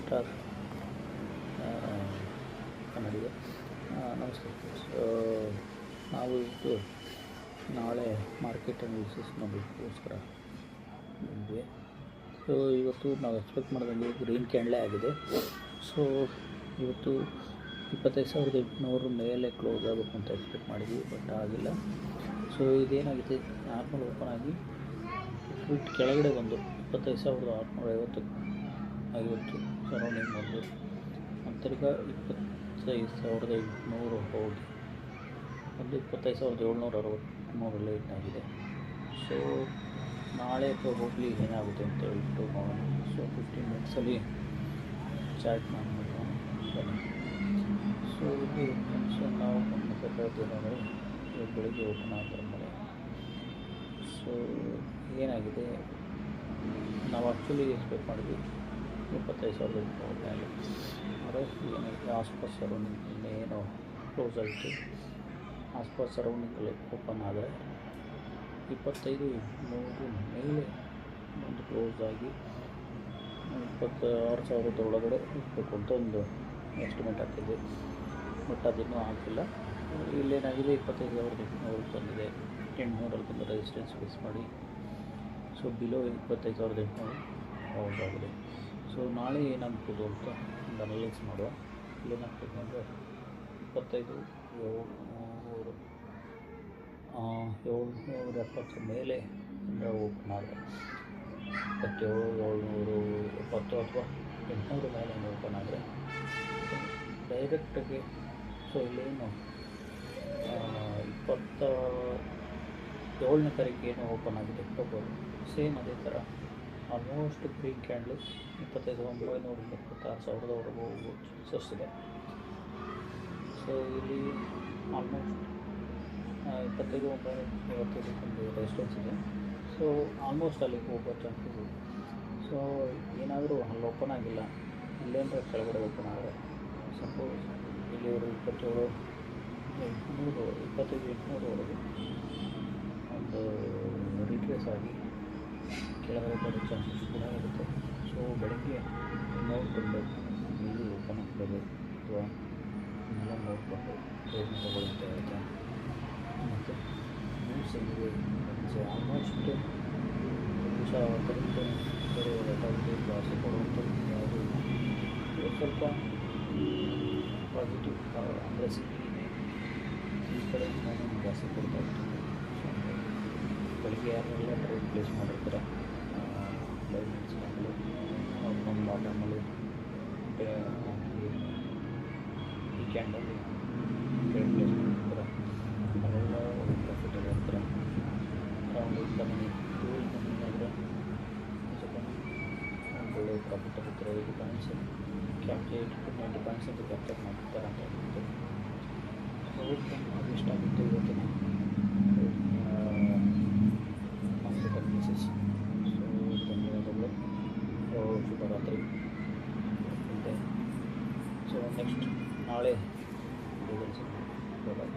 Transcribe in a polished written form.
Star ಕನ್ನಡಿಗ. ನಮಸ್ಕಾರ friends. ನಾವು ಇವತ್ತು ನಾಳೆ ಮಾರ್ಕೆಟ್ ಅನಾಲಿಸಿಸ್ ನೋಡೋದಕ್ಕೋಸ್ಕರ ಬಂದ್ವಿ. ಸೊ ಇವತ್ತು ನಾವು ಎಕ್ಸ್ಪೆಕ್ಟ್ ಮಾಡಿದಂಗೆ ಗ್ರೀನ್ ಕ್ಯಾಂಡಲೇ ಆಗಿದೆ. ಸೊ ಇವತ್ತು 25,800 ಮೇಲೆ ಕ್ಲೋಸ್ ಆಗಬೇಕು ಅಂತ ಎಕ್ಸ್ಪೆಕ್ಟ್ ಮಾಡಿದ್ವಿ, ಬಟ್ ಆಗಿಲ್ಲ. ಸೊ ಇದೇನಾಗಿದೆ, ನಾರ್ಮಲ್ ಓಪನ್ ಆಗಿ ಕೆಳಗಡೆ ಬಂದು 25,650 ಸರೌಂಡಿಂಗ್ ಬಂದು ತಿರ್ಗ 25,800 ಹೋಗಿ ಒಂದು 25,763 ಲೇಟ್ ಆಗಿದೆ. ಸೊ ನಾಳೆ ಹೋಗ್ಲಿ ಏನಾಗುತ್ತೆ ಅಂತ ಹೇಳ್ಬಿಟ್ಟು ನೋಡೋಣ. ಸೊ 15 ಮಿನಿಟ್ಸಲ್ಲಿ ಚಾರ್ಟ್ ಮಾಡಿಬಿಟ್ಟು ಬನ್ನಿ. ಸೊ ಇಲ್ಲಿ ನಾವು ಗಮನಿಸಬೇಕಾದ್ದೇನೆಂದರೆ ಬೆಳಿಗ್ಗೆ ಓಪನ್ ಆದಮೇಲೆ ಸೊ ಏನಾಗಿದೆ, ನಾವು ಆ್ಯಕ್ಚುಲಿ ಎಕ್ಸ್ಪೆಕ್ಟ್ ಮಾಡಿದ್ವಿ 25,800 ಮೇಲೆ. ಆದರೆ ಏನಾಗಿದೆ, ಆಸ್ಪಾಸ್ ಸರೌಂಡಿಂಗ್ ಇನ್ನೇನು ಕ್ಲೋಸ್ ಆಯಿತು. ಆಸ್ಪಾಸ್ ಸರೌಂಡಿಂಗಲ್ಲಿ ಓಪನ್ ಆದರೆ 25,800 ಮೇಲೆ ಒಂದು ಕ್ಲೋಸ್ ಆಗಿ 26,000 ಒಳಗಡೆ ಹೋಗಬೇಕು ಅಂತ ಒಂದು ಎಸ್ಟಿಮೇಟ್ ಹಾಕಿದ್ವಿ, ಬಟ್ ಅದಿನ್ನೂ ಆಗಿಲ್ಲ. ಇಲ್ಲೇನಾಗಿದೆ, 25,800 ಬಂದಿದೆ. 800 ಬಂದು ರೆಸಿಸ್ಟೆನ್ಸ್ ಫಿಕ್ಸ್ ಮಾಡಿ ಸೊ ಬಿಲೋ 25,800 ಕ್ಲೋಸ್ ಆಗಿದೆ. ಸೊ ನಾಳೆ ಏನಾಗ್ಬೋದು ಅಂತ ಒಂದು ಅನಲೈಸ್ ಮಾಡುವ. ಇಲ್ಲೇನಾಗ್ತದೆ ಅಂದರೆ 770 ಮೇಲೆ ಓಪನ್ ಆದರೆ 27,770 ಅಥವಾ 800 ಮೇಲೆ ಓಪನ್ ಆದರೆ ಡೈರೆಕ್ಟಾಗಿ ಸೊ ಇಲ್ಲೇನು 27ನೇ ತಾರೀಕು ಏನು ಓಪನ್ ಆಗಿದೆ ಅಕ್ಟೋಬರ್, ಸೇಮ್ ಅದೇ ಥರ ಆಲ್ಮೋಸ್ಟ್ ಗ್ರೀನ್ ಕ್ಯಾಂಡ್ಲು 25,900 26,000ವರೆಗೂ ಹೋಗೋ ಚಾನ್ಸಸ್ ಇದೆ. ಸೊ ಇಲ್ಲಿ ಆಲ್ಮೋಸ್ಟ್ 25,950 ಒಂದು ರೆಸಿಸ್ಟೆನ್ಸ್ ಇದೆ. ಸೊ ಆಲ್ಮೋಸ್ಟ್ ಅಲ್ಲಿಗೆ ಹೋಗೋ ಚಾನ್ಸಸ್ ಇದೆ. ಸೊ ಏನಾದರೂ ಅಲ್ಲಿ ಓಪನ್ ಆಗಿಲ್ಲ, ಇಲ್ಲೇನರ ಕೆಳಗಡೆ ಓಪನ್ ಆದರೆ ಸಪೋಸ್ ಇಲ್ಲಿ ಅವರು 25,800ವರೆಗೆ ಒಂದು ರಿಟ್ರೇಸ್ ಆಗಿ ಕೆಳಗಡೆ ಬರೋ ಚಾನ್ಸಸ್ ಕೂಡ ಇರುತ್ತೆ. ಸೊ ಬೆಳಗ್ಗೆ ನೋಡಿಕೊಂಡು ನೀವು ಓಪನ್ ಆಗ್ಬೋದು ಅಥವಾ ಎಲ್ಲ ನೋಡಿಕೊಂಡು ಟ್ರೇಡ್ನ ತಗೊಳ್ಳಿ ಅಂತ ಹೇಳ್ತಾ, ಮತ್ತು ನ್ಯೂಸ್ ಏನಿದೆ ಆಲ್ಮೋಸ್ಟ್ ಹೊಸದರಿಂದ ಜಾಸ್ತಿ ಕೊಡುವಂಥದ್ದು ಯಾವುದು ಸ್ವಲ್ಪ ಪಾಸಿಟಿವ್ ಅಂದರೆ ಈ ಕಡೆ ನಾನು ಜಾಸ್ತಿ ಕೊಡ್ತಾ ಇರ್ತೀನಿ. ಬೆಳಿಗ್ಗೆ ಯಾರೆಲ್ಲ ಟ್ರೇಡ್ ಪ್ಲೇಸ್ ಮಾಡಿರ್ತಾರೆ 5 ಮಿನಿಟ್ಸ್ನಲ್ಲಿ ಒಂದು ಬಾಟಮಲ್ಲಿ ಈ ಕ್ಯಾಂಡಲ್ಲಿ ಟ್ರೇಡ್ ಪ್ಲೇಸ್ ಮಾಡಿರ್ತಾರೆ, ಅವೆಲ್ಲ ಪ್ರಾಫಿಟ್ ಇರ್ತಾರೆ. ಅರೌಂಡ್ 2 ಆದರೆ ಒಂದು ಒಳ್ಳೆ ಪ್ರಾಫಿಟ್ ಇರ್ತಾರೆ. 80 ಪಾಯಿಂಟ್ಸ್ ಕ್ಯಾಪ್ಚರ್ 90 ಪಾಯಿಂಟ್ಸ್ ಅಂತ ಕ್ಯಾಪ್ಚರ್ ಮಾಡ್ತಾರೆ ಅಂತ ಹೇಳ್ತಾರೆ. ಸೊ ಅದು ಇಷ್ಟಾಗುತ್ತೆ ಇವತ್ತಿನ ಮಾರ್ಕೆಟ್ ಅನಾಲಿಸಿಸ್. ಸೊ ಧನ್ಯವಾದಗಳು, ಶುಭರಾತ್ರಿ. ಸೊ ನೆಕ್ಸ್ಟ್ ನಾಳೆ ಬಾಯ್.